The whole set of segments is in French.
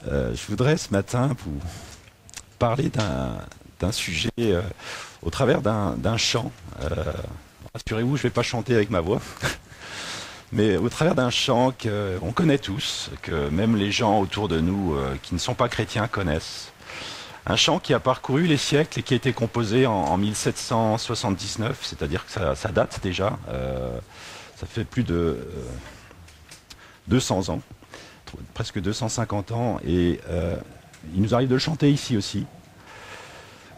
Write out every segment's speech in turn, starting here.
Je voudrais ce matin vous parler d'un sujet au travers d'un chant. Rassurez-vous, je ne vais pas chanter avec ma voix, mais au travers d'un chant qu'on connaît tous, que même les gens autour de nous qui ne sont pas chrétiens connaissent. Un chant qui a parcouru les siècles et qui a été composé en 1779, c'est-à-dire que ça date déjà, ça fait plus de 200 ans, presque 250 ans, et il nous arrive de le chanter ici aussi.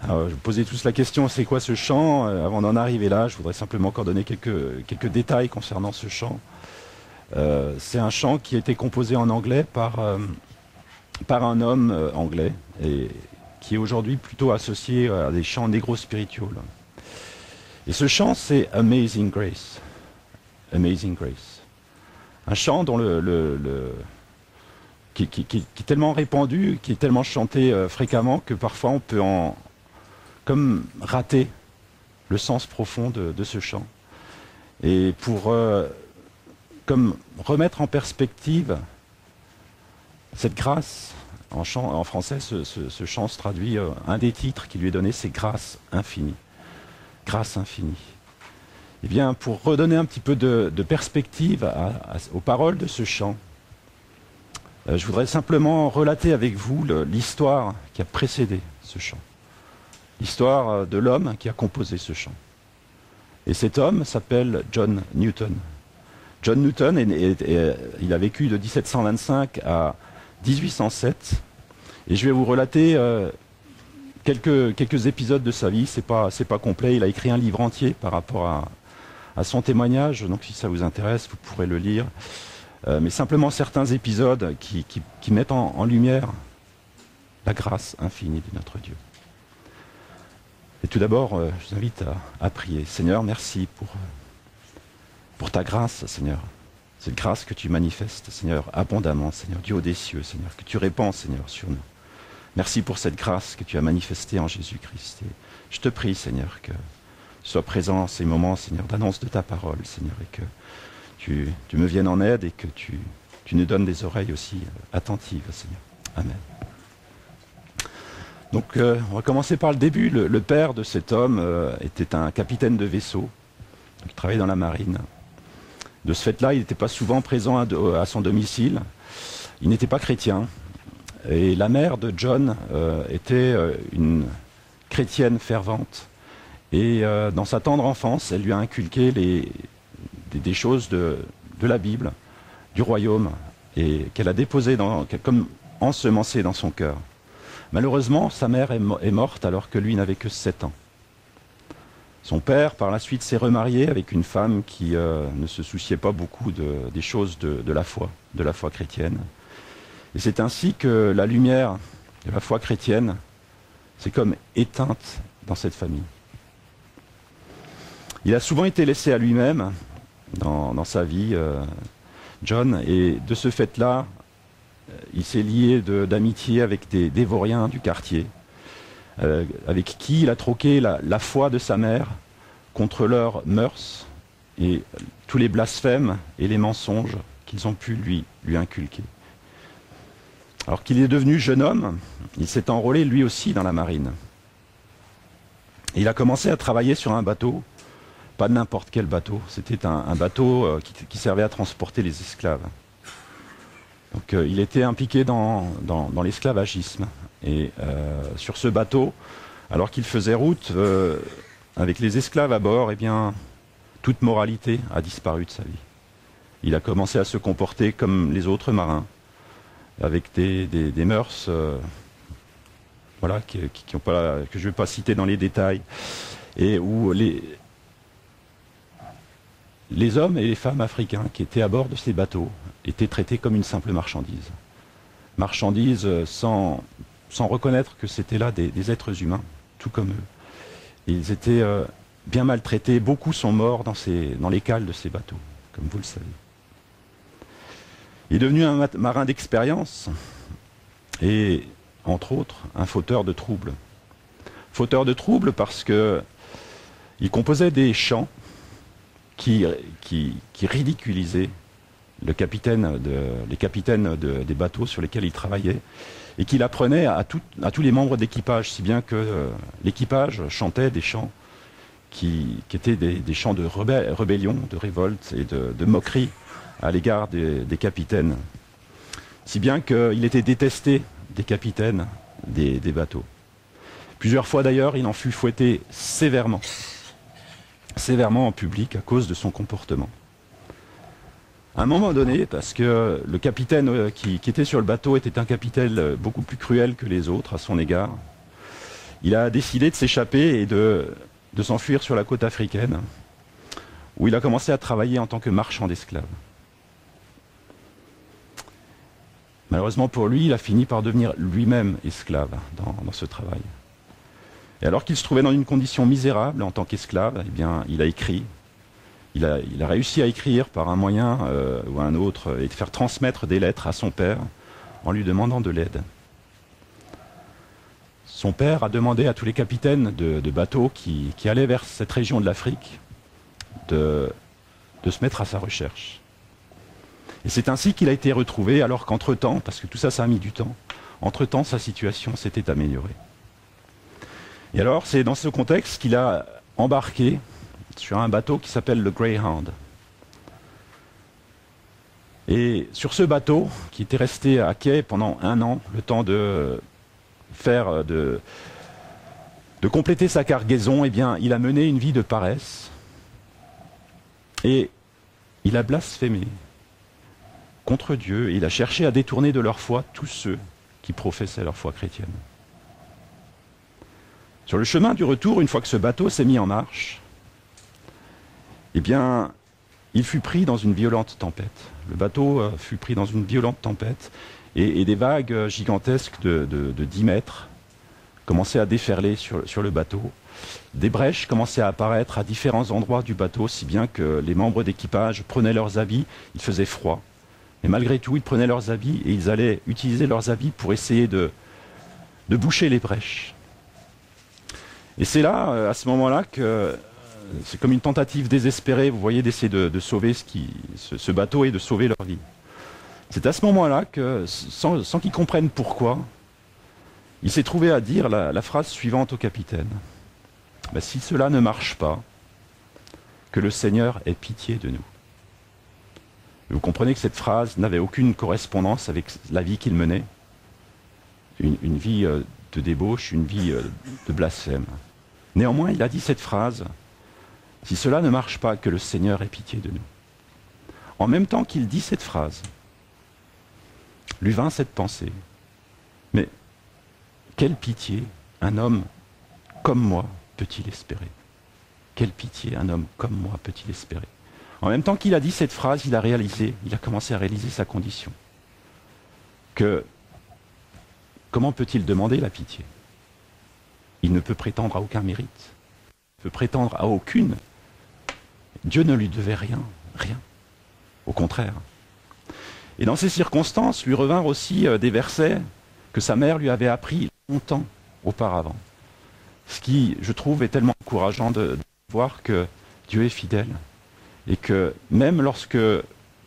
Alors, je vous posais tous la question, c'est quoi ce chant? Avant d'en arriver là, je voudrais simplement encore donner quelques détails concernant ce chant. C'est un chant qui a été composé en anglais par un homme anglais, et qui est aujourd'hui plutôt associé à des chants négro-spirituels. Et ce chant, c'est Amazing Grace. Amazing Grace. Un chant dont qui est tellement répandu, qui est tellement chanté fréquemment que parfois on peut comme rater le sens profond de ce chant. Et pour comme remettre en perspective cette grâce, en français, ce chant se traduit, un des titres qui lui est donné, c'est Grâce infinie. Grâce infinie. Eh bien, pour redonner un petit peu de perspective aux paroles de ce chant, je voudrais simplement relater avec vous l'histoire qui a précédé ce chant. L'histoire de l'homme qui a composé ce chant. Et cet homme s'appelle John Newton. John Newton, il a vécu de 1725 à 1807. Et je vais vous relater quelques épisodes de sa vie. C'est pas complet. Il a écrit un livre entier par rapport à son témoignage. Donc si ça vous intéresse, vous pourrez le lire. Mais simplement certains épisodes qui mettent en lumière la grâce infinie de notre Dieu. Et tout d'abord, je vous invite à prier. Seigneur, merci pour ta grâce, Seigneur. Cette grâce que tu manifestes, Seigneur, abondamment, Seigneur, Dieu des cieux, Seigneur, que tu répands, Seigneur, sur nous. Merci pour cette grâce que tu as manifestée en Jésus-Christ. Et je te prie, Seigneur, que tu sois présent en ces moments, Seigneur, d'annonce de ta parole, Seigneur, et que tu me viennes en aide et que tu nous donnes des oreilles aussi attentives, Seigneur. Amen. Donc, on va commencer par le début. Le père de cet homme était un capitaine de vaisseau. Il travaillait dans la marine. De ce fait-là, il n'était pas souvent présent à son domicile. Il n'était pas chrétien. Et la mère de John était une chrétienne fervente. Et dans sa tendre enfance, elle lui a inculqué des choses de la Bible, du royaume, et qu'elle a déposées, comme ensemencées dans son cœur. Malheureusement, sa mère est morte alors que lui n'avait que 7 ans. Son père, par la suite, s'est remarié avec une femme qui ne se souciait pas beaucoup des choses de la foi chrétienne. Et c'est ainsi que la lumière de la foi chrétienne s'est comme éteinte dans cette famille. Il a souvent été laissé à lui-même dans sa vie, John, et de ce fait-là, il s'est lié d'amitié avec des vauriens du quartier, avec qui il a troqué la foi de sa mère contre leurs mœurs et tous les blasphèmes et les mensonges qu'ils ont pu lui inculquer. Alors qu'il est devenu jeune homme, il s'est enrôlé lui aussi dans la marine. Et il a commencé à travailler sur un bateau, pas n'importe quel bateau, c'était un bateau qui servait à transporter les esclaves. Donc il était impliqué dans l'esclavagisme. Et sur ce bateau, alors qu'il faisait route avec les esclaves à bord, eh bien, toute moralité a disparu de sa vie. Il a commencé à se comporter comme les autres marins, avec des mœurs voilà, que je ne vais pas citer dans les détails, et où les hommes et les femmes africains qui étaient à bord de ces bateaux étaient traités comme une simple marchandise. Marchandise sans reconnaître que c'était là des êtres humains, tout comme eux. Et ils étaient bien maltraités. Beaucoup sont morts dans les cales de ces bateaux, comme vous le savez. Il est devenu un marin d'expérience et, entre autres, un fauteur de troubles. Fauteur de troubles parce qu'il composait des chants qui ridiculisaient les capitaines des bateaux sur lesquels il travaillait, et qu'il apprenait à tous les membres d'équipage, si bien que l'équipage chantait des chants qui étaient des chants de rébellion, de révolte et de moquerie à l'égard des capitaines. Si bien qu'il était détesté des capitaines des bateaux. Plusieurs fois d'ailleurs, il en fut fouetté sévèrement en public à cause de son comportement. À un moment donné, parce que le capitaine qui était sur le bateau était un capitaine beaucoup plus cruel que les autres à son égard, il a décidé de s'échapper et de s'enfuir sur la côte africaine, où il a commencé à travailler en tant que marchand d'esclaves. Malheureusement pour lui, il a fini par devenir lui-même esclave dans ce travail. Et alors qu'il se trouvait dans une condition misérable en tant qu'esclave, eh bien, il a écrit. Il a réussi à écrire par un moyen ou un autre et de faire transmettre des lettres à son père en lui demandant de l'aide. Son père a demandé à tous les capitaines de bateaux qui allaient vers cette région de l'Afrique de se mettre à sa recherche. Et c'est ainsi qu'il a été retrouvé, alors qu'entre-temps, parce que tout ça, ça a mis du temps, entre-temps, sa situation s'était améliorée. Et alors, c'est dans ce contexte qu'il a embarqué sur un bateau qui s'appelle le Greyhound. Et sur ce bateau, qui était resté à quai pendant 1 an, le temps de compléter sa cargaison, eh bien, il a mené une vie de paresse et il a blasphémé contre Dieu et il a cherché à détourner de leur foi tous ceux qui professaient leur foi chrétienne. Sur le chemin du retour, une fois que ce bateau s'est mis en marche, eh bien, il fut pris dans une violente tempête. Le bateau fut pris dans une violente tempête et des vagues gigantesques de 10 mètres commençaient à déferler sur le bateau. Des brèches commençaient à apparaître à différents endroits du bateau, si bien que les membres d'équipage prenaient leurs habits, il faisait froid. Mais malgré tout, ils prenaient leurs habits et ils allaient utiliser leurs habits pour essayer de boucher les brèches. Et c'est là, à ce moment-là, que c'est comme une tentative désespérée, vous voyez, d'essayer de sauver ce bateau et de sauver leur vie. C'est à ce moment-là que, sans qu'ils comprennent pourquoi, il s'est trouvé à dire la phrase suivante au capitaine. Ben, si cela ne marche pas, que le Seigneur ait pitié de nous. Et vous comprenez que cette phrase n'avait aucune correspondance avec la vie qu'il menait. Une vie de débauche, une vie de blasphème. Néanmoins, il a dit cette phrase, « Si cela ne marche pas, que le Seigneur ait pitié de nous. » En même temps qu'il dit cette phrase, lui vint cette pensée, « Mais quelle pitié un homme comme moi peut-il espérer? Quelle pitié un homme comme moi peut-il espérer ?» En même temps qu'il a dit cette phrase, il a commencé à réaliser sa condition. Comment peut-il demander la pitié? Il ne peut prétendre à aucun mérite. Il ne peut prétendre à aucune. Dieu ne lui devait rien. Au contraire. Et dans ces circonstances, lui revinrent aussi des versets que sa mère lui avait appris longtemps auparavant. Ce qui, je trouve, est tellement encourageant de voir que Dieu est fidèle. Et que même lorsque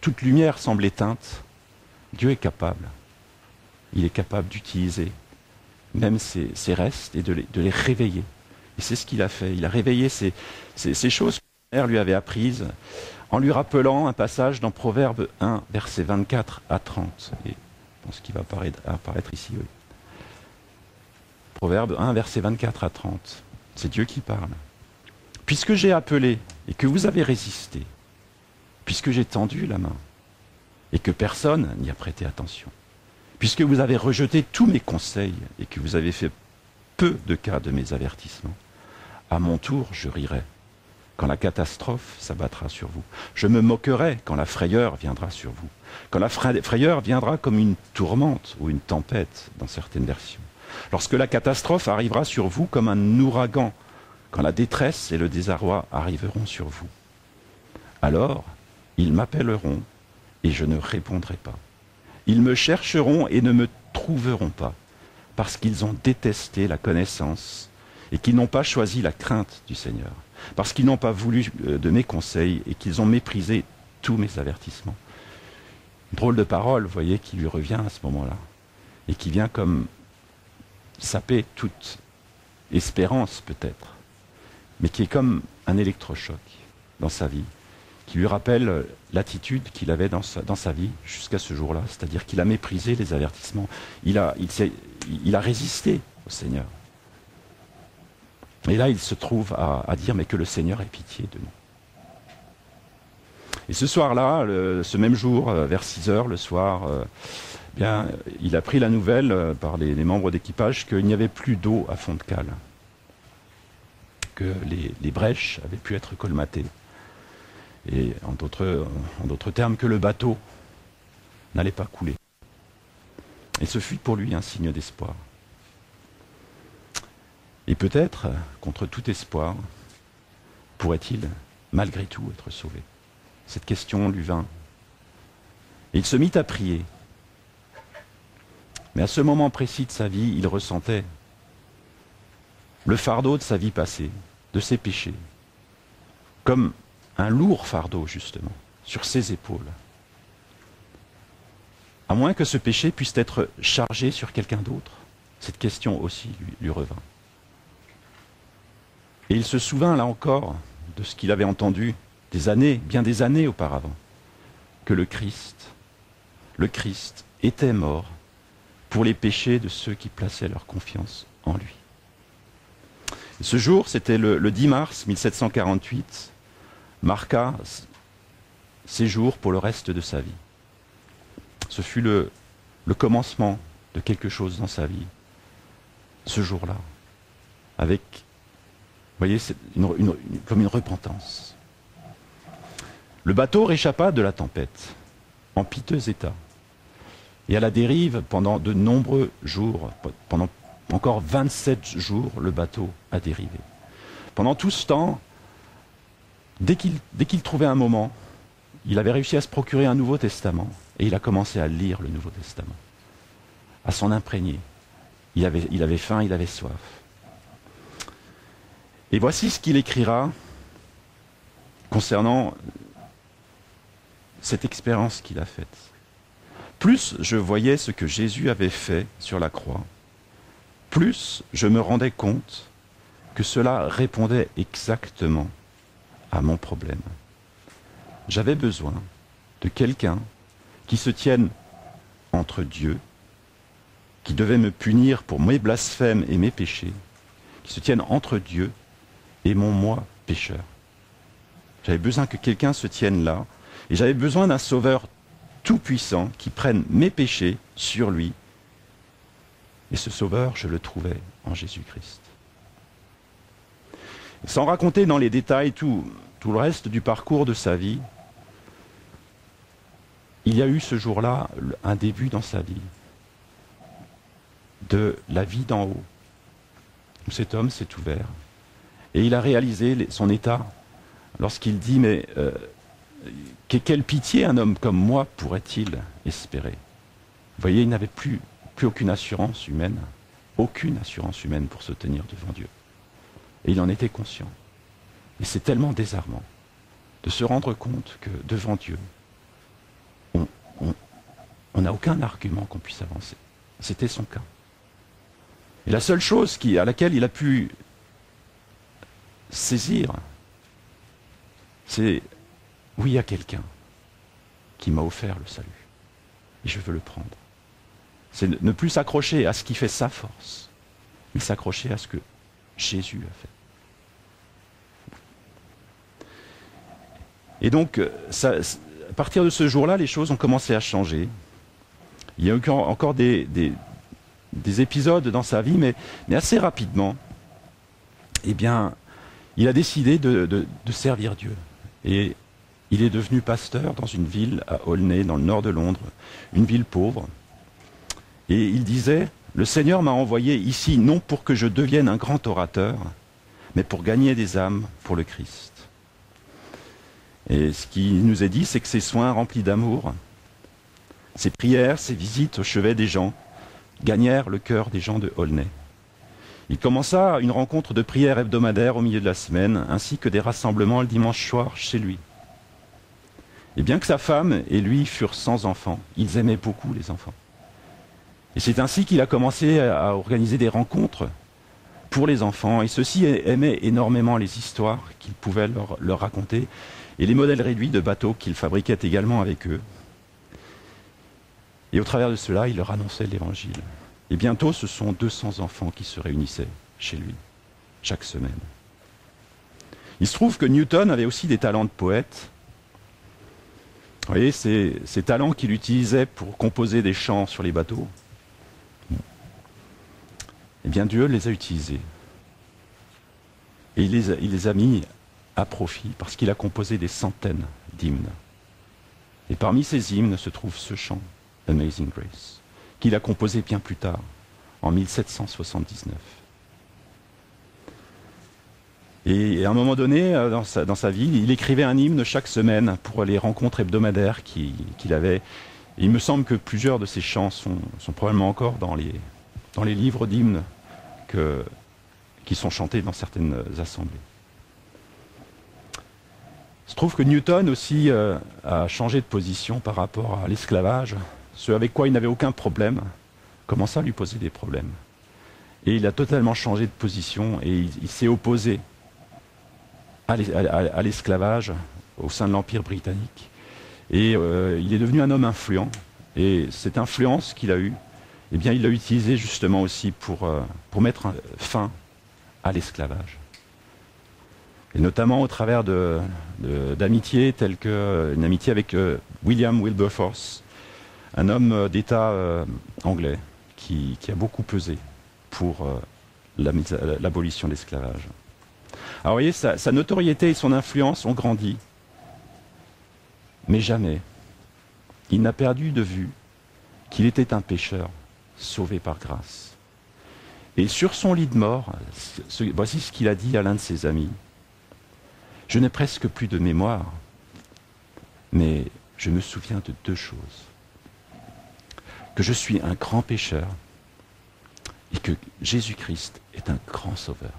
toute lumière semble éteinte, Dieu est capable. Il est capable d'utiliser même ces restes et de les réveiller. Et c'est ce qu'il a fait. Il a réveillé ces choses que sa mère lui avait apprises en lui rappelant un passage dans Proverbe 1, versets 24 à 30. Et je pense qu'il va apparaître ici. Oui. Proverbe 1, versets 24 à 30. C'est Dieu qui parle. Puisque j'ai appelé et que vous avez résisté, puisque j'ai tendu la main et que personne n'y a prêté attention, puisque vous avez rejeté tous mes conseils et que vous avez fait peu de cas de mes avertissements, à mon tour je rirai quand la catastrophe s'abattra sur vous. Je me moquerai quand la frayeur viendra sur vous, quand la frayeur viendra comme une tourmente ou une tempête dans certaines versions, lorsque la catastrophe arrivera sur vous comme un ouragan, quand la détresse et le désarroi arriveront sur vous. Alors, ils m'appelleront et je ne répondrai pas. Ils me chercheront et ne me trouveront pas, parce qu'ils ont détesté la connaissance et qu'ils n'ont pas choisi la crainte du Seigneur, parce qu'ils n'ont pas voulu de mes conseils et qu'ils ont méprisé tous mes avertissements. Drôle de parole, vous voyez, qui lui revient à ce moment-là, et qui vient comme saper toute espérance peut-être, mais qui est comme un électrochoc dans sa vie, qui lui rappelle l'attitude qu'il avait dans sa vie jusqu'à ce jour-là, c'est-à-dire qu'il a méprisé les avertissements, il a résisté au Seigneur. Et là, il se trouve à dire, mais que le Seigneur ait pitié de nous. Et ce soir-là, ce même jour, vers 6 heures le soir, bien, il a pris la nouvelle par les membres d'équipage qu'il n'y avait plus d'eau à fond de cale, que les brèches avaient pu être colmatées. Et en d'autres termes, que le bateau n'allait pas couler. Et ce fut pour lui un signe d'espoir. Et peut-être, contre tout espoir, pourrait-il malgré tout être sauvé. Cette question lui vint. Et il se mit à prier. Mais à ce moment précis de sa vie, il ressentait le fardeau de sa vie passée, de ses péchés, comme un lourd fardeau, justement, sur ses épaules. À moins que ce péché puisse être chargé sur quelqu'un d'autre. Cette question aussi lui revint. Et il se souvint, là encore, de ce qu'il avait entendu bien des années auparavant, que le Christ était mort pour les péchés de ceux qui plaçaient leur confiance en lui. Et ce jour, c'était le 10 mars 1748, marqua ses jours pour le reste de sa vie. Ce fut le commencement de quelque chose dans sa vie, ce jour-là, avec, vous voyez, c'est comme une repentance. Le bateau réchappa de la tempête, en piteux état, et à la dérive pendant de nombreux jours, pendant encore 27 jours, le bateau a dérivé. Pendant tout ce temps, dès qu'il trouvait un moment, il avait réussi à se procurer un Nouveau Testament, et il a commencé à lire le Nouveau Testament, à s'en imprégner. Il avait faim, il avait soif. Et voici ce qu'il écrira concernant cette expérience qu'il a faite. Plus je voyais ce que Jésus avait fait sur la croix, plus je me rendais compte que cela répondait exactement à mon problème. J'avais besoin de quelqu'un qui se tienne entre Dieu, qui devait me punir pour mes blasphèmes et mes péchés, qui se tienne entre Dieu et mon moi pécheur. J'avais besoin que quelqu'un se tienne là, et j'avais besoin d'un sauveur tout-puissant qui prenne mes péchés sur lui. Et ce sauveur, je le trouvais en Jésus-Christ. Sans raconter dans les détails tout le reste du parcours de sa vie, il y a eu ce jour-là un début dans sa vie de la vie d'en haut, où cet homme s'est ouvert. Et il a réalisé son état lorsqu'il dit, mais quelle pitié un homme comme moi pourrait-il espérer? Vous voyez, il n'avait plus aucune assurance humaine pour se tenir devant Dieu. Et il en était conscient. Et c'est tellement désarmant de se rendre compte que devant Dieu, on n'a aucun argument qu'on puisse avancer. C'était son cas. Et la seule chose à laquelle il a pu saisir, c'est oui, il y a quelqu'un qui m'a offert le salut. Et je veux le prendre. C'est ne plus s'accrocher à ce qui fait sa force, mais s'accrocher à ce que Jésus a fait. Et donc, à partir de ce jour-là, les choses ont commencé à changer. Il y a eu encore des épisodes dans sa vie, mais assez rapidement, eh bien, il a décidé de servir Dieu. Et il est devenu pasteur dans une ville à Aulnay, dans le nord de Londres, une ville pauvre. Et il disait, « Le Seigneur m'a envoyé ici non pour que je devienne un grand orateur, mais pour gagner des âmes pour le Christ. » Et ce qui nous est dit, c'est que ses soins remplis d'amour, ses prières, ses visites au chevet des gens, gagnèrent le cœur des gens de Aulnay. Il commença une rencontre de prière hebdomadaire au milieu de la semaine, ainsi que des rassemblements le dimanche soir chez lui. Et bien que sa femme et lui furent sans enfants, ils aimaient beaucoup les enfants. Et c'est ainsi qu'il a commencé à organiser des rencontres pour les enfants. Et ceux-ci aimaient énormément les histoires qu'il pouvait leur raconter et les modèles réduits de bateaux qu'il fabriquait également avec eux. Et au travers de cela, il leur annonçait l'évangile. Et bientôt, ce sont 200 enfants qui se réunissaient chez lui, chaque semaine. Il se trouve que Newton avait aussi des talents de poète. Vous voyez, ces talents qu'il utilisait pour composer des chants sur les bateaux, eh bien Dieu les a utilisés. Et il les a mis à profit parce qu'il a composé des centaines d'hymnes. Et parmi ces hymnes se trouve ce chant, Amazing Grace, qu'il a composé bien plus tard, en 1779. Et à un moment donné, dans sa vie, il écrivait un hymne chaque semaine pour les rencontres hebdomadaires qu'il avait. Et il me semble que plusieurs de ces chants sont probablement encore dans les livres d'hymnes qui sont chantés dans certaines assemblées. Il se trouve que Newton aussi a changé de position par rapport à l'esclavage. Ce avec quoi il n'avait aucun problème commença à lui poser des problèmes. Et il a totalement changé de position et il s'est opposé à l'esclavage au sein de l'Empire britannique. Et il est devenu un homme influent. Et cette influence qu'il a eue, eh bien, il l'a utilisée justement aussi pour mettre fin à l'esclavage. Et notamment au travers d'amitiés telles qu'une amitié avec William Wilberforce, un homme d'État anglais qui a beaucoup pesé pour l'abolition de l'esclavage. Alors vous voyez, sa notoriété et son influence ont grandi, mais jamais il n'a perdu de vue qu'il était un pécheur sauvé par grâce. Et sur son lit de mort, voici ce qu'il a dit à l'un de ses amis. « Je n'ai presque plus de mémoire, mais je me souviens de deux choses. Que je suis un grand pécheur et que Jésus-Christ est un grand sauveur.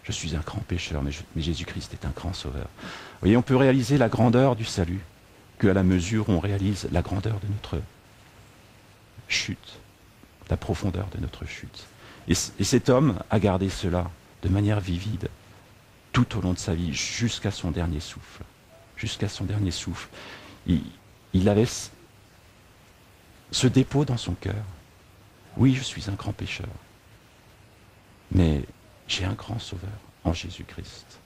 Je suis un grand pécheur, mais Jésus-Christ est un grand sauveur. » Vous voyez, on peut réaliser la grandeur du salut qu'à la mesure où on réalise la grandeur de notre chute, la profondeur de notre chute. Et cet homme a gardé cela de manière vivide tout au long de sa vie, jusqu'à son dernier souffle. Jusqu'à son dernier souffle. Il avait ce dépôt dans son cœur. Oui, je suis un grand pécheur, mais j'ai un grand sauveur en Jésus-Christ.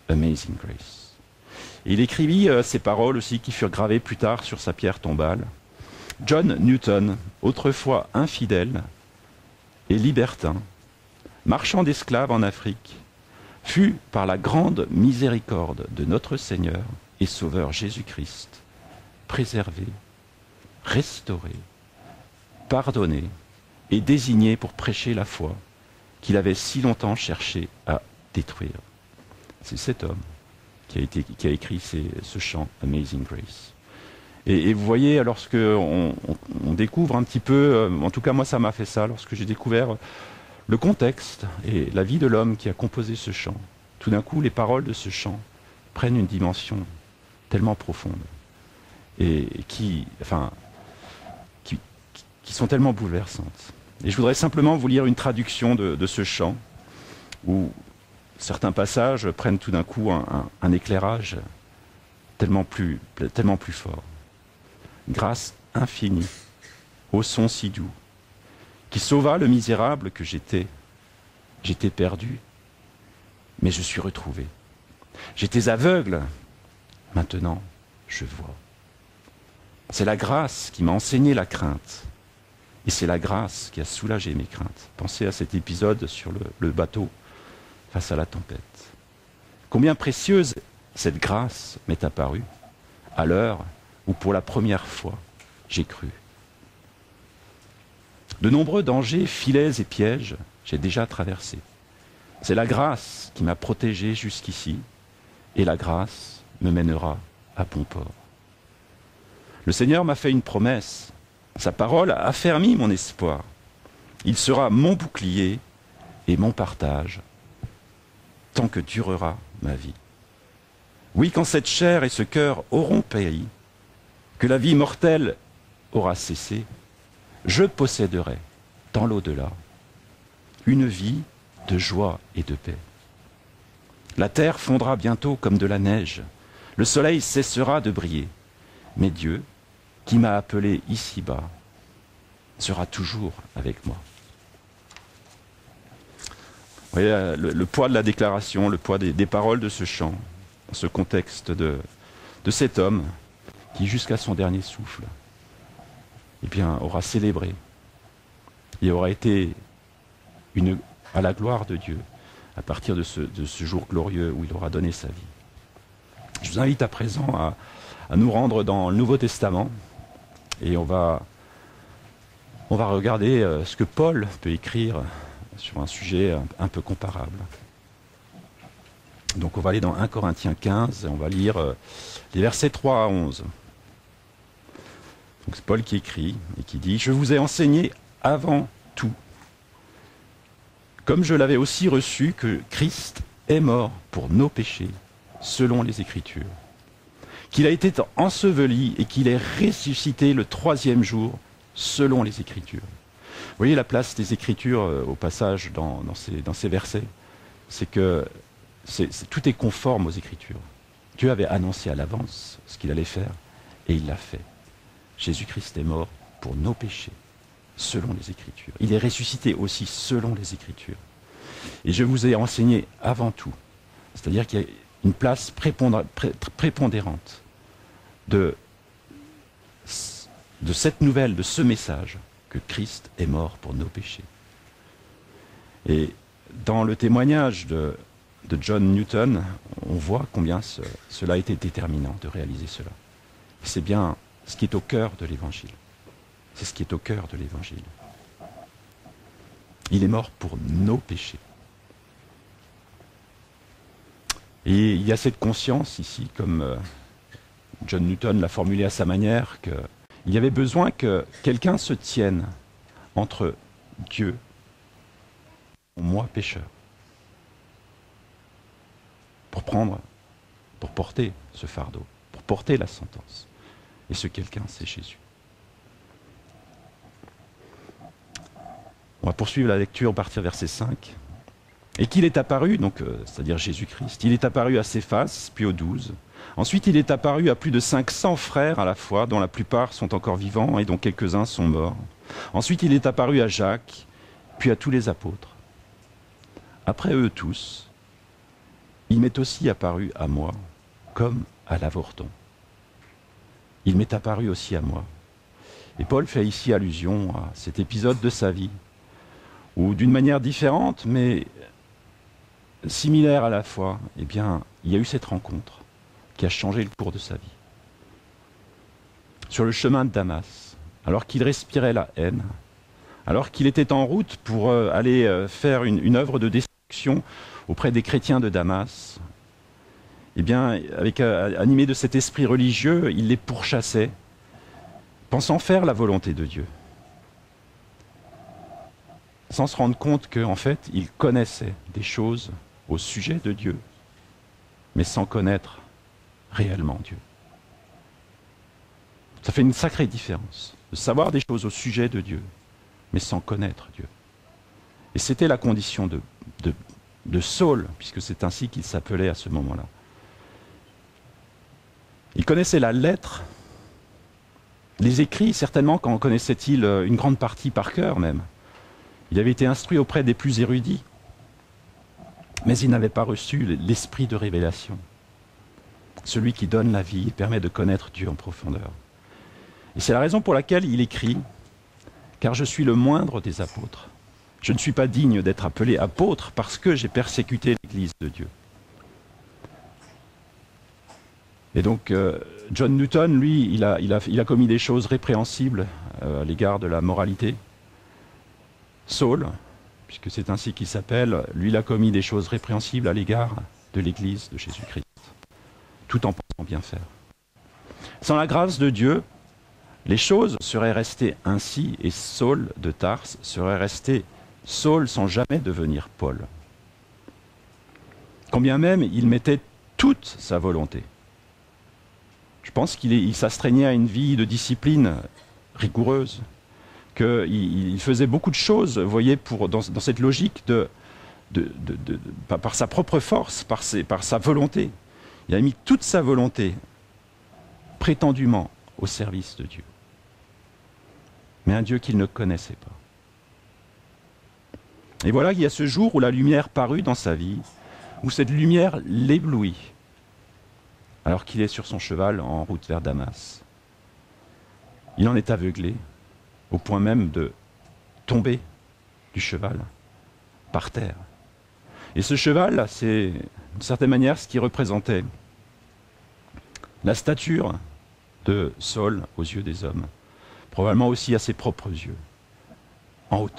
Amazing Grace. Et il écrivit ces paroles aussi qui furent gravées plus tard sur sa pierre tombale. John Newton, autrefois infidèle et libertin, marchand d'esclaves en Afrique, fut par la grande miséricorde de notre Seigneur et Sauveur Jésus-Christ préservé, restauré, pardonné et désigné pour prêcher la foi qu'il avait si longtemps cherché à détruire. C'est cet homme qui a écrit ce chant Amazing Grace. Et vous voyez, lorsque on découvre un petit peu, en tout cas moi ça m'a fait ça, lorsque j'ai découvert le contexte et la vie de l'homme qui a composé ce chant, tout d'un coup les paroles de ce chant prennent une dimension tellement profonde et qui sont tellement bouleversantes. Et je voudrais simplement vous lire une traduction de ce chant où certains passages prennent tout d'un coup un éclairage tellement plus fort. Grâce infinie, au son si doux, qui sauva le misérable que j'étais. J'étais perdu, mais je suis retrouvé. J'étais aveugle, maintenant je vois. C'est la grâce qui m'a enseigné la crainte, et c'est la grâce qui a soulagé mes craintes. Pensez à cet épisode sur le bateau face à la tempête. Combien précieuse cette grâce m'est apparue à l'heure où pour la première fois j'ai cru. De nombreux dangers, filets et pièges, j'ai déjà traversé. C'est la grâce qui m'a protégé jusqu'ici, et la grâce me mènera à bon port. Le Seigneur m'a fait une promesse. Sa parole a affermi mon espoir. Il sera mon bouclier et mon partage, tant que durera ma vie. Oui, quand cette chair et ce cœur auront péri, que la vie mortelle aura cessé, je posséderai dans l'au-delà une vie de joie et de paix. La terre fondra bientôt comme de la neige, le soleil cessera de briller, mais Dieu, qui m'a appelé ici-bas, sera toujours avec moi. Vous voyez le poids de la déclaration, le poids des paroles de ce chant, dans ce contexte de cet homme qui, jusqu'à son dernier souffle, eh bien, aura célébré et aura été à la gloire de Dieu à partir de ce jour glorieux où il aura donné sa vie. Je vous invite à présent à nous rendre dans le Nouveau Testament et on va regarder ce que Paul peut écrire sur un sujet un peu comparable. Donc on va aller dans 1 Corinthiens 15 et on va lire les versets 3 à 11. Donc c'est Paul qui écrit et qui dit « Je vous ai enseigné avant tout, comme je l'avais aussi reçu, que Christ est mort pour nos péchés, selon les Écritures, qu'il a été enseveli et qu'il est ressuscité le 3e jour, selon les Écritures. » Vous voyez la place des Écritures au passage dans ces versets, c'est que tout est conforme aux Écritures. Dieu avait annoncé à l'avance ce qu'il allait faire et il l'a fait. Jésus-Christ est mort pour nos péchés, selon les Écritures. Il est ressuscité aussi selon les Écritures. Et je vous ai enseigné avant tout, c'est-à-dire qu'il y a une place prépondérante de cette nouvelle, de ce message, que Christ est mort pour nos péchés. Et dans le témoignage de John Newton, on voit combien cela a été déterminant de réaliser cela. C'est bien ce qui est au cœur de l'Évangile. C'est ce qui est au cœur de l'Évangile. Il est mort pour nos péchés. Et il y a cette conscience ici, comme John Newton l'a formulé à sa manière, qu'il y avait besoin que quelqu'un se tienne entre Dieu et moi, pécheur, pour porter ce fardeau, pour porter la sentence. Et ce quelqu'un, c'est Jésus. On va poursuivre la lecture à partir verset 5. Et qu'il est apparu, donc c'est-à-dire Jésus-Christ, il est apparu à Céphas, puis aux 12. Ensuite, il est apparu à plus de 500 frères à la fois, dont la plupart sont encore vivants et dont quelques-uns sont morts. Ensuite, il est apparu à Jacques, puis à tous les apôtres. Après eux tous, il m'est aussi apparu à moi, comme à l'avorton. Il m'est apparu aussi à moi. Et Paul fait ici allusion à cet épisode de sa vie, où d'une manière différente, mais similaire à la fois, eh bien, il y a eu cette rencontre qui a changé le cours de sa vie. Sur le chemin de Damas, alors qu'il respirait la haine, alors qu'il était en route pour aller faire une œuvre de destruction auprès des chrétiens de Damas, eh bien, animé de cet esprit religieux, il les pourchassait, pensant faire la volonté de Dieu, sans se rendre compte qu'en fait, il connaissait des choses au sujet de Dieu, mais sans connaître réellement Dieu. Ça fait une sacrée différence de savoir des choses au sujet de Dieu, mais sans connaître Dieu. Et c'était la condition de Saul, puisque c'est ainsi qu'il s'appelait à ce moment-là. Il connaissait la lettre, les écrits, certainement qu'en connaissait-il une grande partie par cœur même. Il avait été instruit auprès des plus érudits, mais il n'avait pas reçu l'esprit de révélation, celui qui donne la vie et permet de connaître Dieu en profondeur. Et c'est la raison pour laquelle il écrit « Car je suis le moindre des apôtres. Je ne suis pas digne d'être appelé apôtre parce que j'ai persécuté l'Église de Dieu. » Et donc, John Newton, lui, il a commis des choses répréhensibles à l'égard de la moralité. Saul, puisque c'est ainsi qu'il s'appelle, lui, il a commis des choses répréhensibles à l'égard de l'Église de Jésus-Christ, tout en pensant bien faire. Sans la grâce de Dieu, les choses seraient restées ainsi, et Saul de Tarse serait resté Saul sans jamais devenir Paul. Quand bien même il mettait toute sa volonté. Je pense qu'il s'astreignait à une vie de discipline rigoureuse, qu'il faisait beaucoup de choses, vous voyez, dans cette logique par sa propre force, par sa volonté. Il a mis toute sa volonté, prétendument, au service de Dieu. Mais un Dieu qu'il ne connaissait pas. Et voilà qu'il y a ce jour où la lumière parut dans sa vie, où cette lumière l'éblouit, alors qu'il est sur son cheval en route vers Damas. Il en est aveuglé, au point même de tomber du cheval, par terre. Et ce cheval, c'est d'une certaine manière ce qui représentait la stature de Saul aux yeux des hommes, probablement aussi à ses propres yeux, en haut,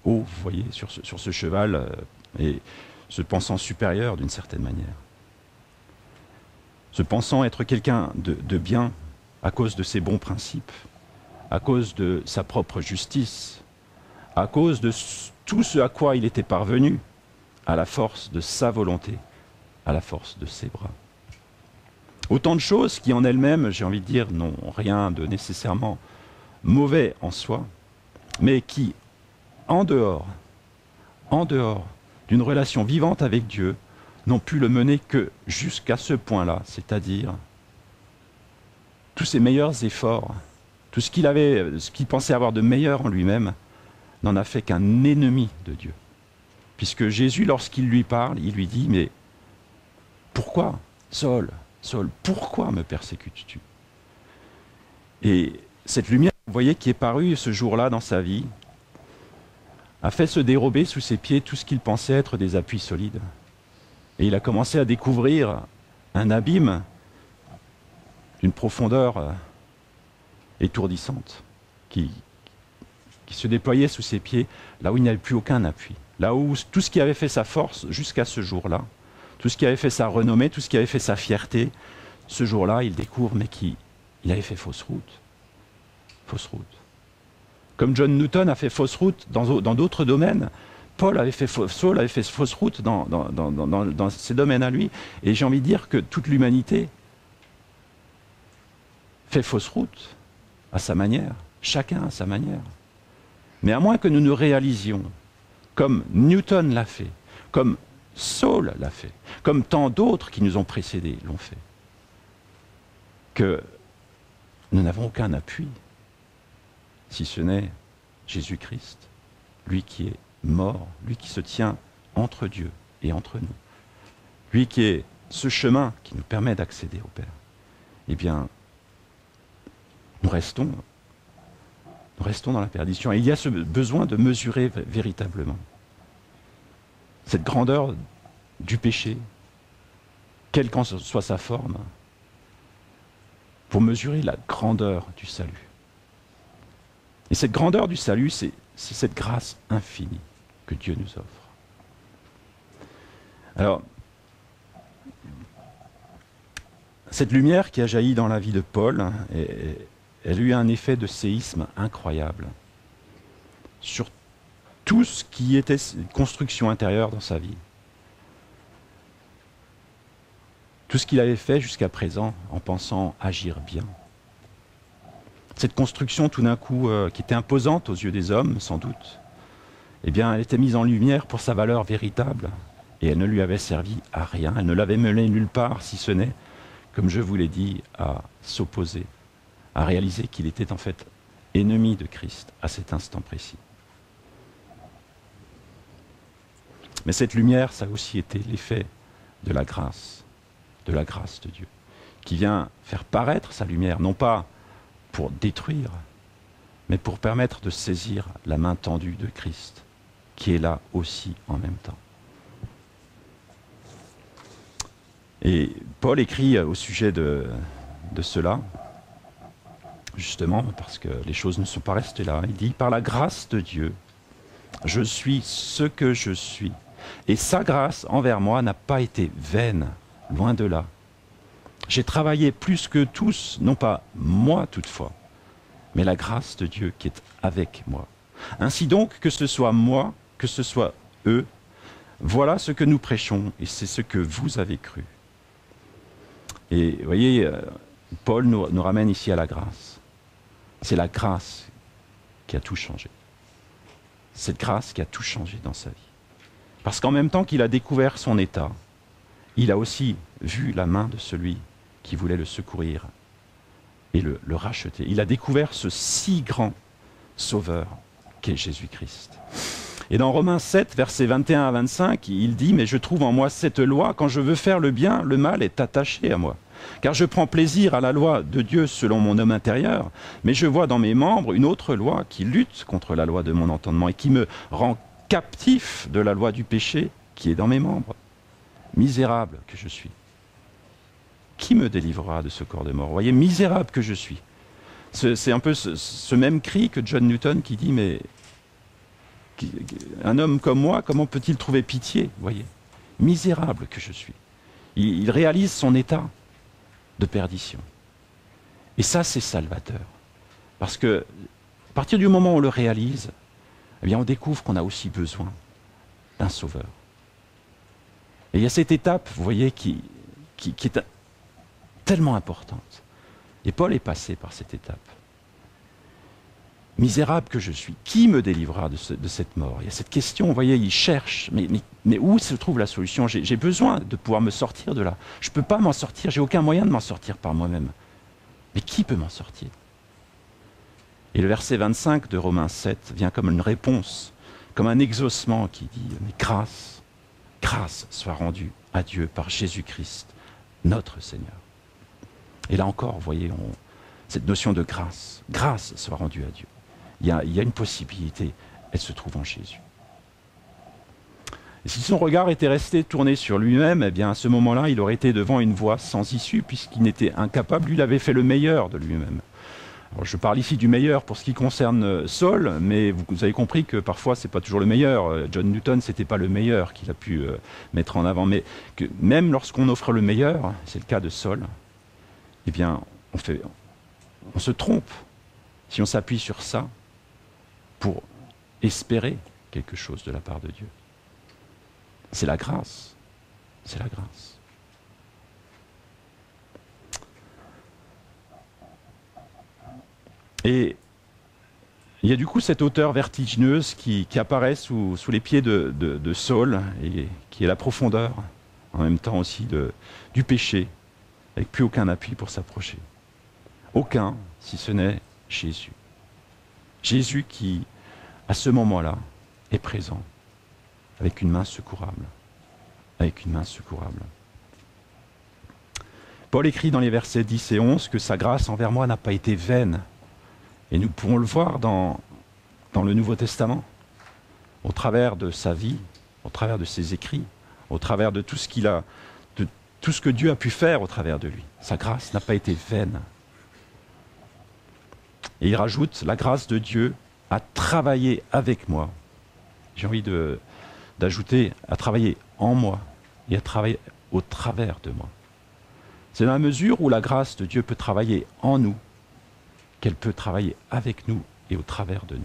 vous voyez, sur ce cheval, et se pensant supérieur d'une certaine manière. Se pensant être quelqu'un de bien à cause de ses bons principes, à cause de sa propre justice, à cause de tout ce à quoi il était parvenu, à la force de sa volonté, à la force de ses bras. Autant de choses qui en elles-mêmes, j'ai envie de dire, n'ont rien de nécessairement mauvais en soi, mais qui, en dehors d'une relation vivante avec Dieu, n'ont pu le mener que jusqu'à ce point-là, c'est-à-dire tous ses meilleurs efforts, tout ce qu'il pensait avoir de meilleur en lui-même, n'en a fait qu'un ennemi de Dieu. Puisque Jésus, lorsqu'il lui parle, il lui dit « Mais pourquoi, Saul, pourquoi me persécutes-tu » Et cette lumière, vous voyez, qui est parue ce jour-là dans sa vie, a fait se dérober sous ses pieds tout ce qu'il pensait être des appuis solides. Et il a commencé à découvrir un abîme d'une profondeur étourdissante qui se déployait sous ses pieds, là où il n'y avait plus aucun appui. Là où tout ce qui avait fait sa force jusqu'à ce jour-là, tout ce qui avait fait sa renommée, tout ce qui avait fait sa fierté, ce jour-là, il découvre il avait fait fausse route. Fausse route. Comme John Newton a fait fausse route dans d'autres domaines, Saul avait fait fausse route dans ses domaines à lui. Et j'ai envie de dire que toute l'humanité fait fausse route à sa manière, chacun à sa manière. Mais à moins que nous ne réalisions, comme Newton l'a fait, comme Saul l'a fait, comme tant d'autres qui nous ont précédés l'ont fait, que nous n'avons aucun appui, si ce n'est Jésus-Christ, lui qui est mort, lui qui se tient entre Dieu et entre nous, lui qui est ce chemin qui nous permet d'accéder au Père. Eh bien, nous restons dans la perdition. Et il y a ce besoin de mesurer véritablement cette grandeur du péché, quelle qu'en soit sa forme, pour mesurer la grandeur du salut. Et cette grandeur du salut, c'est cette grâce infinie que Dieu nous offre. Alors, cette lumière qui a jailli dans la vie de Paul, elle a eu un effet de séisme incroyable sur tout ce qui était construction intérieure dans sa vie. Tout ce qu'il avait fait jusqu'à présent en pensant agir bien. Cette construction tout d'un coup qui était imposante aux yeux des hommes, sans doute, eh bien, elle était mise en lumière pour sa valeur véritable et elle ne lui avait servi à rien, elle ne l'avait mené nulle part, si ce n'est, comme je vous l'ai dit, à s'opposer, à réaliser qu'il était en fait ennemi de Christ à cet instant précis. Mais cette lumière, ça a aussi été l'effet de la grâce de Dieu, qui vient faire paraître sa lumière, non pas pour détruire, mais pour permettre de saisir la main tendue de Christ, qui est là aussi en même temps. Et Paul écrit au sujet de cela, justement, parce que les choses ne sont pas restées là. Il dit, par la grâce de Dieu, je suis ce que je suis. Et sa grâce envers moi n'a pas été vaine, loin de là. J'ai travaillé plus que tous, non pas moi toutefois, mais la grâce de Dieu qui est avec moi. Ainsi donc, que ce soit moi, que ce soit eux, voilà ce que nous prêchons et c'est ce que vous avez cru. Et vous voyez, Paul nous ramène ici à la grâce. C'est la grâce qui a tout changé. Cette grâce qui a tout changé dans sa vie. Parce qu'en même temps qu'il a découvert son état, il a aussi vu la main de celui qui voulait le secourir et le racheter. Il a découvert ce si grand sauveur qu'est Jésus-Christ. Et dans Romains 7, versets 21 à 25, il dit « Mais je trouve en moi cette loi, quand je veux faire le bien, le mal est attaché à moi. Car je prends plaisir à la loi de Dieu selon mon homme intérieur, mais je vois dans mes membres une autre loi qui lutte contre la loi de mon entendement et qui me rend captif de la loi du péché qui est dans mes membres. Misérable que je suis. Qui me délivrera de ce corps de mort ? Vous voyez, misérable que je suis. » C'est un peu ce même cri que John Newton qui dit « Mais un homme comme moi, comment peut-il trouver pitié ?» Vous voyez, misérable que je suis. Il réalise son état de perdition. Et ça, c'est salvateur. Parce que, à partir du moment où on le réalise, eh bien, on découvre qu'on a aussi besoin d'un sauveur. Et il y a cette étape, vous voyez, qui est tellement importante. Et Paul est passé par cette étape. Misérable que je suis, qui me délivrera de cette mort ? Il y a cette question, vous voyez, il cherche, mais où se trouve la solution ? J'ai besoin de pouvoir me sortir de là. Je ne peux pas m'en sortir, j'ai aucun moyen de m'en sortir par moi-même. Mais qui peut m'en sortir ? Et le verset 25 de Romains 7 vient comme une réponse, comme un exaucement qui dit « Mais grâce soit rendue à Dieu par Jésus-Christ, notre Seigneur. » Et là encore, vous voyez, cette notion de grâce soit rendue à Dieu. Il y a une possibilité, elle se trouve en Jésus. Et si son regard était resté tourné sur lui-même, eh bien à ce moment-là, il aurait été devant une voie sans issue, puisqu'il n'était incapable, lui, il avait fait le meilleur de lui-même. Alors, je parle ici du meilleur pour ce qui concerne Saul, mais vous avez compris que parfois, ce n'est pas toujours le meilleur. John Newton, ce n'était pas le meilleur qu'il a pu mettre en avant, mais que même lorsqu'on offre le meilleur, c'est le cas de Saul, eh bien, on se trompe si on s'appuie sur ça pour espérer quelque chose de la part de Dieu. C'est la grâce. C'est la grâce. Et il y a du coup cette hauteur vertigineuse qui apparaît sous les pieds de Saul, et qui est la profondeur, en même temps aussi du péché, avec plus aucun appui pour s'approcher. Aucun, si ce n'est Jésus. Jésus qui, à ce moment-là, est présent, avec une main secourable. Avec une main secourable. Paul écrit dans les versets 10 et 11 que sa grâce envers moi n'a pas été vaine. Et nous pouvons le voir dans le Nouveau Testament, au travers de sa vie, au travers de ses écrits, au travers de tout ce tout ce que Dieu a pu faire au travers de lui. Sa grâce n'a pas été vaine. Et il rajoute, la grâce de Dieu a travaillé avec moi. J'ai envie d'ajouter, à travailler en moi et à travailler au travers de moi. C'est dans la mesure où la grâce de Dieu peut travailler en nous, qu'elle peut travailler avec nous et au travers de nous.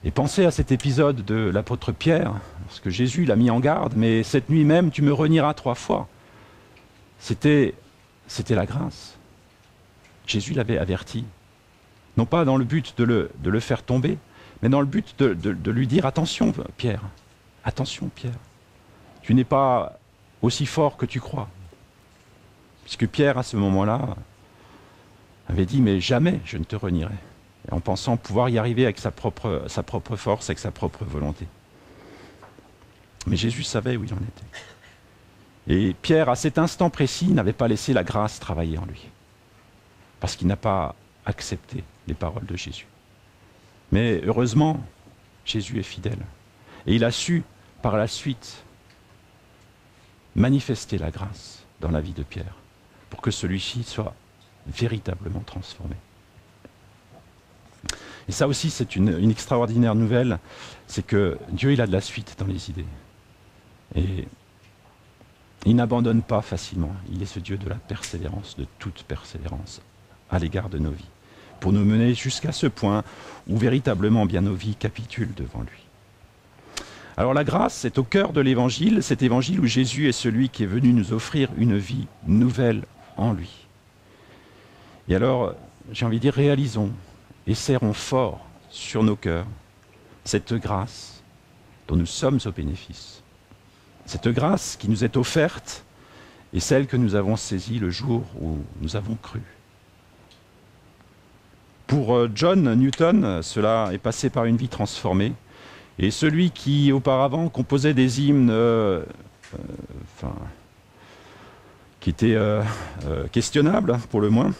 Et pensez à cet épisode de l'apôtre Pierre, lorsque Jésus l'a mis en garde, mais cette nuit même, tu me renieras 3 fois. C'était la grâce. Jésus l'avait averti. Non pas dans le but de le faire tomber, mais dans le but de lui dire, attention Pierre, tu n'es pas aussi fort que tu crois. Puisque Pierre, à ce moment-là, avait dit, mais jamais je ne te renierai, en pensant pouvoir y arriver avec sa propre force, avec sa propre volonté. Mais Jésus savait où il en était. Et Pierre, à cet instant précis, n'avait pas laissé la grâce travailler en lui, parce qu'il n'a pas accepté les paroles de Jésus. Mais heureusement, Jésus est fidèle. Et il a su, par la suite, manifester la grâce dans la vie de Pierre, pour que celui-ci soit véritablement transformé. Et ça aussi, c'est une extraordinaire nouvelle, c'est que Dieu, il a de la suite dans les idées. Et il n'abandonne pas facilement. Il est ce Dieu de la persévérance, de toute persévérance à l'égard de nos vies, pour nous mener jusqu'à ce point où véritablement bien nos vies capitulent devant lui. Alors la grâce est au cœur de l'évangile, cet évangile où Jésus est celui qui est venu nous offrir une vie nouvelle en lui. Et alors, j'ai envie de dire, réalisons et serrons fort sur nos cœurs cette grâce dont nous sommes au bénéfice. Cette grâce qui nous est offerte est celle que nous avons saisie le jour où nous avons cru. Pour John Newton, cela est passé par une vie transformée. Et celui qui auparavant composait des hymnes qui étaient questionnables pour le moins,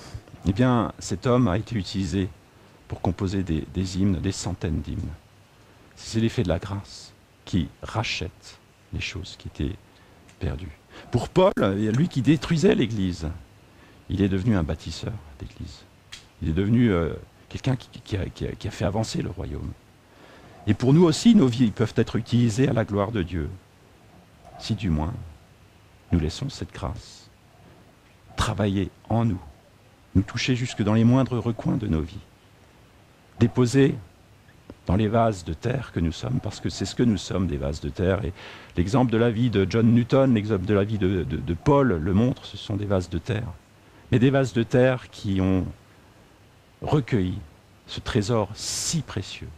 eh bien cet homme a été utilisé pour composer des hymnes, des centaines d'hymnes. C'est l'effet de la grâce qui rachète les choses qui étaient perdues. Pour Paul, lui qui détruisait l'Église, il est devenu un bâtisseur d'Église. Il est devenu quelqu'un qui a fait avancer le royaume. Et pour nous aussi, nos vies peuvent être utilisées à la gloire de Dieu, si du moins nous laissons cette grâce travailler en nous, nous toucher jusque dans les moindres recoins de nos vies, déposer dans les vases de terre que nous sommes, parce que c'est ce que nous sommes, des vases de terre. Et l'exemple de la vie de John Newton, l'exemple de la vie de Paul le montre, ce sont des vases de terre. Mais des vases de terre qui ont recueilli ce trésor si précieux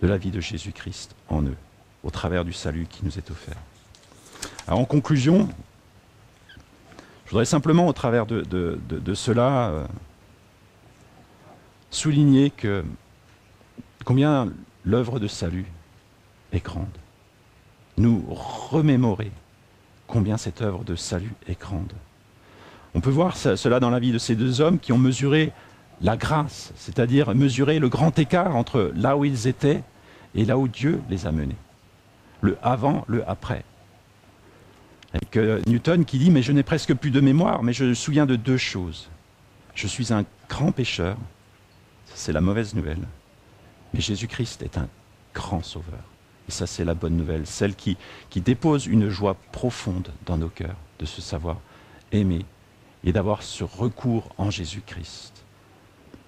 de la vie de Jésus-Christ en eux, au travers du salut qui nous est offert. Alors en conclusion, je voudrais simplement, au travers de cela, souligner combien l'œuvre de salut est grande. Nous remémorer combien cette œuvre de salut est grande. On peut voir cela dans la vie de ces deux hommes qui ont mesuré la grâce, c'est-à-dire mesurer le grand écart entre là où ils étaient et là où Dieu les a menés. Le avant, le après. Avec Newton qui dit « Mais je n'ai presque plus de mémoire, mais je me souviens de deux choses. Je suis un grand pécheur, c'est la mauvaise nouvelle, mais Jésus-Christ est un grand sauveur. » Et ça, c'est la bonne nouvelle, celle qui dépose une joie profonde dans nos cœurs, de se savoir aimer et d'avoir ce recours en Jésus-Christ.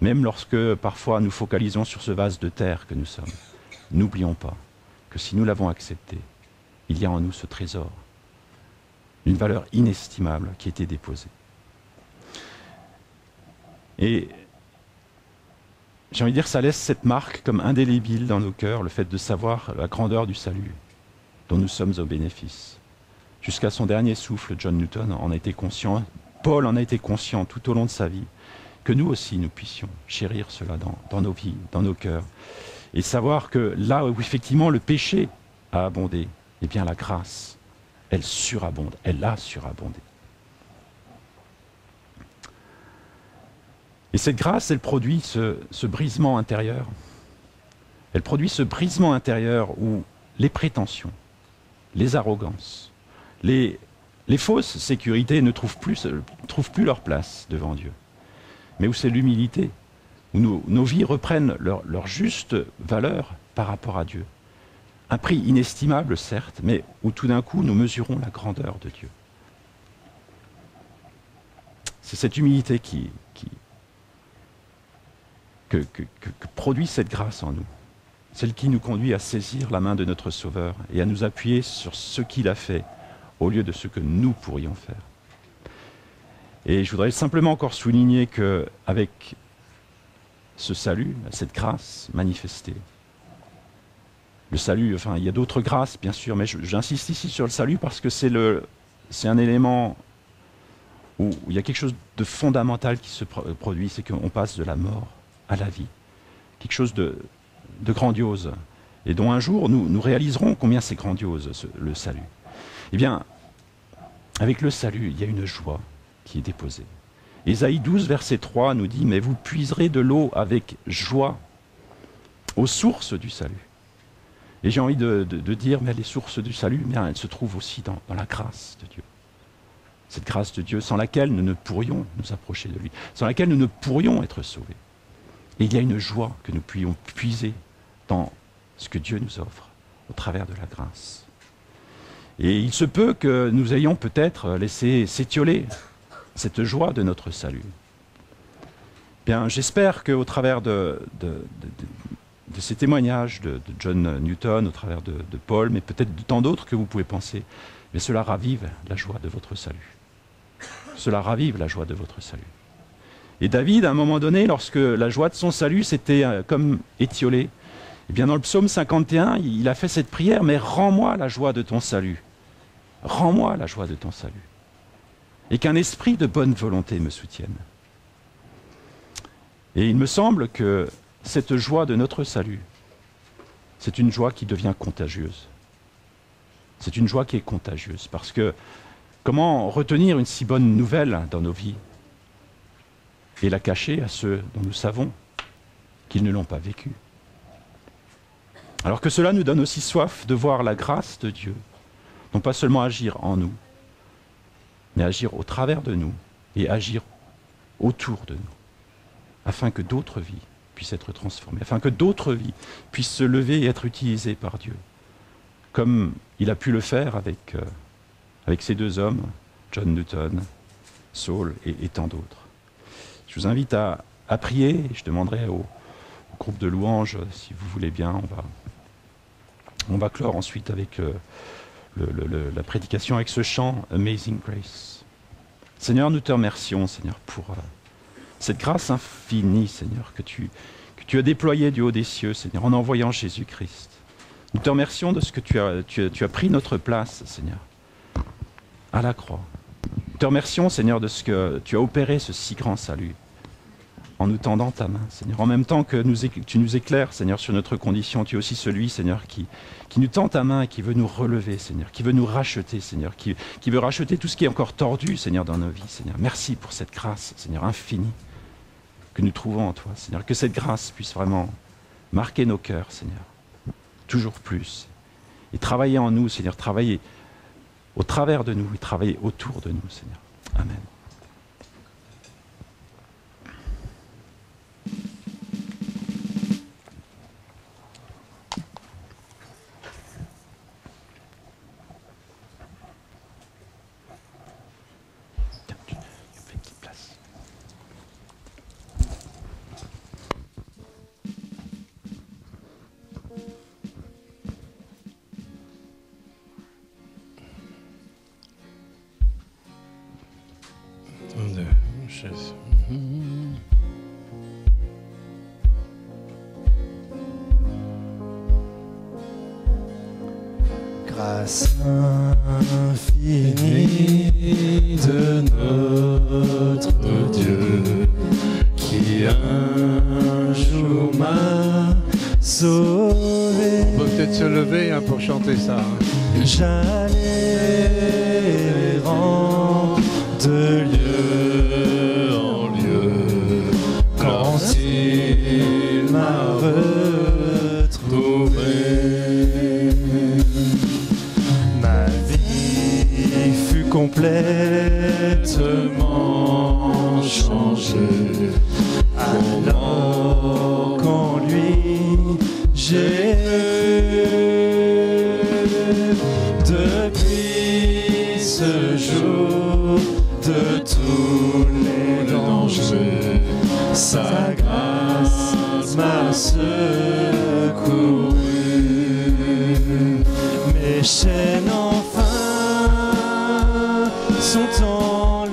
Même lorsque parfois nous focalisons sur ce vase de terre que nous sommes, n'oublions pas que si nous l'avons accepté, il y a en nous ce trésor, une valeur inestimable qui a été déposée. Et j'ai envie de dire, ça laisse cette marque comme indélébile dans nos cœurs, le fait de savoir la grandeur du salut dont nous sommes au bénéfice. Jusqu'à son dernier souffle, John Newton en a été conscient, Paul en a été conscient tout au long de sa vie, que nous aussi nous puissions chérir cela dans nos vies, dans nos cœurs, et savoir que là où effectivement le péché a abondé, eh bien la grâce, elle surabonde, elle a surabondé. Et cette grâce, elle produit ce brisement intérieur. Elle produit ce brisement intérieur où les prétentions, les arrogances, les fausses sécurités ne trouvent plus leur place devant Dieu. Mais où c'est l'humilité, où nos vies reprennent leur juste valeur par rapport à Dieu. Un prix inestimable, certes, mais où tout d'un coup nous mesurons la grandeur de Dieu. C'est cette humilité que produit cette grâce en nous. Celle qui nous conduit à saisir la main de notre Sauveur et à nous appuyer sur ce qu'il a fait au lieu de ce que nous pourrions faire. Et je voudrais simplement encore souligner qu'avec ce salut, cette grâce manifestée, le salut, enfin il y a d'autres grâces bien sûr, mais j'insiste ici sur le salut parce que c'est un élément où il y a quelque chose de fondamental qui se produit, c'est qu'on passe de la mort à la vie. Quelque chose de grandiose, et dont un jour nous réaliserons combien c'est grandiose le salut. Eh bien, avec le salut, il y a une joie qui est déposée. Ésaïe 12, verset 3 nous dit « Mais vous puiserez de l'eau avec joie aux sources du salut. » Et j'ai envie de dire, mais les sources du salut, bien, elles se trouvent aussi dans la grâce de Dieu. Cette grâce de Dieu sans laquelle nous ne pourrions nous approcher de lui, sans laquelle nous ne pourrions être sauvés. Et il y a une joie que nous puissions puiser dans ce que Dieu nous offre au travers de la grâce. Et il se peut que nous ayons peut-être laissé s'étioler cette joie de notre salut. Bien, j'espère qu'au travers de ces témoignages de John Newton, au travers de Paul, mais peut-être de tant d'autres que vous pouvez penser, mais cela ravive la joie de votre salut. cela ravive la joie de votre salut. Et David, à un moment donné, lorsque la joie de son salut s'était comme étiolée, eh bien dans le psaume 51, il a fait cette prière, mais rends-moi la joie de ton salut. Rends-moi la joie de ton salut. Et qu'un esprit de bonne volonté me soutienne. Et il me semble que cette joie de notre salut, c'est une joie qui devient contagieuse. C'est une joie qui est contagieuse. Parce que comment retenir une si bonne nouvelle dans nos vies et la cacher à ceux dont nous savons qu'ils ne l'ont pas vécue? Alors que cela nous donne aussi soif de voir la grâce de Dieu, non pas seulement agir en nous, mais agir au travers de nous et agir autour de nous, afin que d'autres vies puissent être transformées, afin que d'autres vies puissent se lever et être utilisées par Dieu, comme il a pu le faire avec ces deux hommes, John Newton, Saul et tant d'autres. Je vous invite à prier, et je demanderai au groupe de louanges, si vous voulez bien, on va clore ensuite avec la prédication avec ce chant Amazing Grace. Seigneur, nous te remercions, Seigneur, pour cette grâce infinie, Seigneur, que tu as déployée du haut des cieux, Seigneur, en envoyant Jésus-Christ. Nous te remercions de ce que tu as pris notre place, Seigneur, à la croix. Nous te remercions, Seigneur, de ce que tu as opéré ce si grand salut, en nous tendant ta main, Seigneur. En même temps que tu nous éclaires, Seigneur, sur notre condition, tu es aussi celui, Seigneur, qui nous tend ta main et qui veut nous relever, Seigneur, qui veut nous racheter, Seigneur, qui veut racheter tout ce qui est encore tordu, Seigneur, dans nos vies, Seigneur. Merci pour cette grâce, Seigneur, infinie, que nous trouvons en toi, Seigneur. Que cette grâce puisse vraiment marquer nos cœurs, Seigneur, toujours plus, et travailler en nous, Seigneur, travailler au travers de nous et travailler autour de nous, Seigneur. Amen. Grâce infinie de notre Dieu, qui un jour m'a sauvé. On peut peut-être se lever pour chanter ça. J'allais errant de lieu en lieu, quand il m'a retrouvé. Ma vie fut complètement changée, alors qu'en lui j'ai depuis ce jour de tous les dangers, sa grâce m'a secouru. Mes chaînes enfin sont enlevées.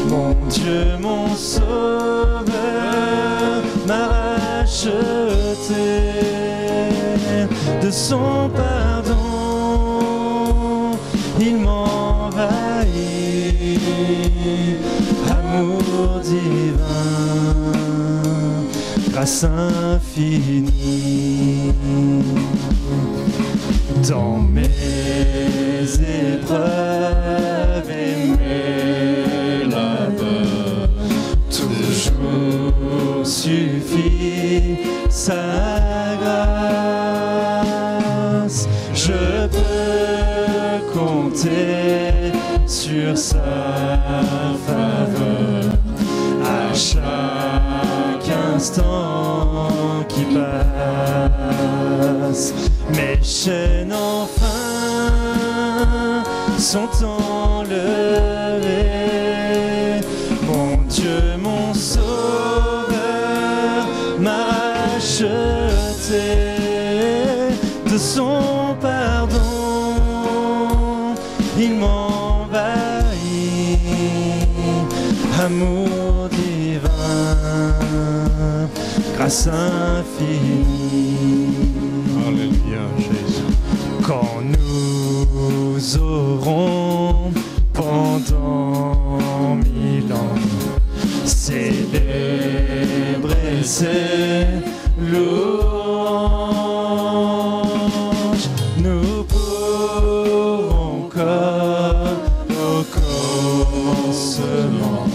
Mon Dieu, mon Sauveur m'a racheté. De son pardon, il m'envahit. Amour divin, grâce infinie. Dans mes épreuves et mes labeurs, toujours suffit sa grâce. Je peux compter sur sa faveur à chaque instant qui passe. Mes chaînes enfin sont enlevées. Mon Dieu, mon Sauveur m'a racheté. De son pardon, il m'envahit. amour divin, grâce infinie. Alléluia, Jésus. Quand nous aurons pendant 1000 ans célébré ses louanges, nous pourrons comme au commencement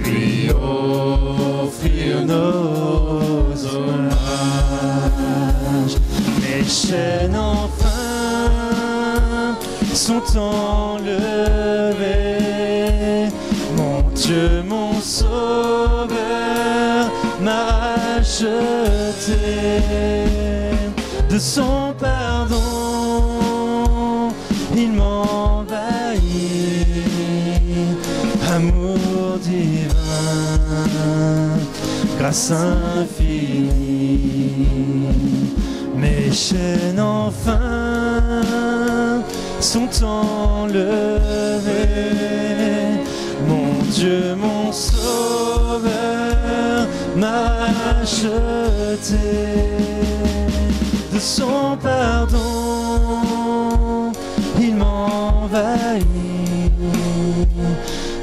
lui offrir nos hommages. Mes chaînes enfin sont enlevées. Mon Dieu, mon Sauveur m'a racheté. De son pardon, il m'envahit. Amour divin, grâce infinie. Mes chaînes enfin sont enlevées. Mon Dieu, mon Sauveur m'a racheté. De son pardon, il m'envahit.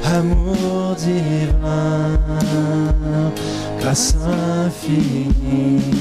Amour divin, grâce infinie.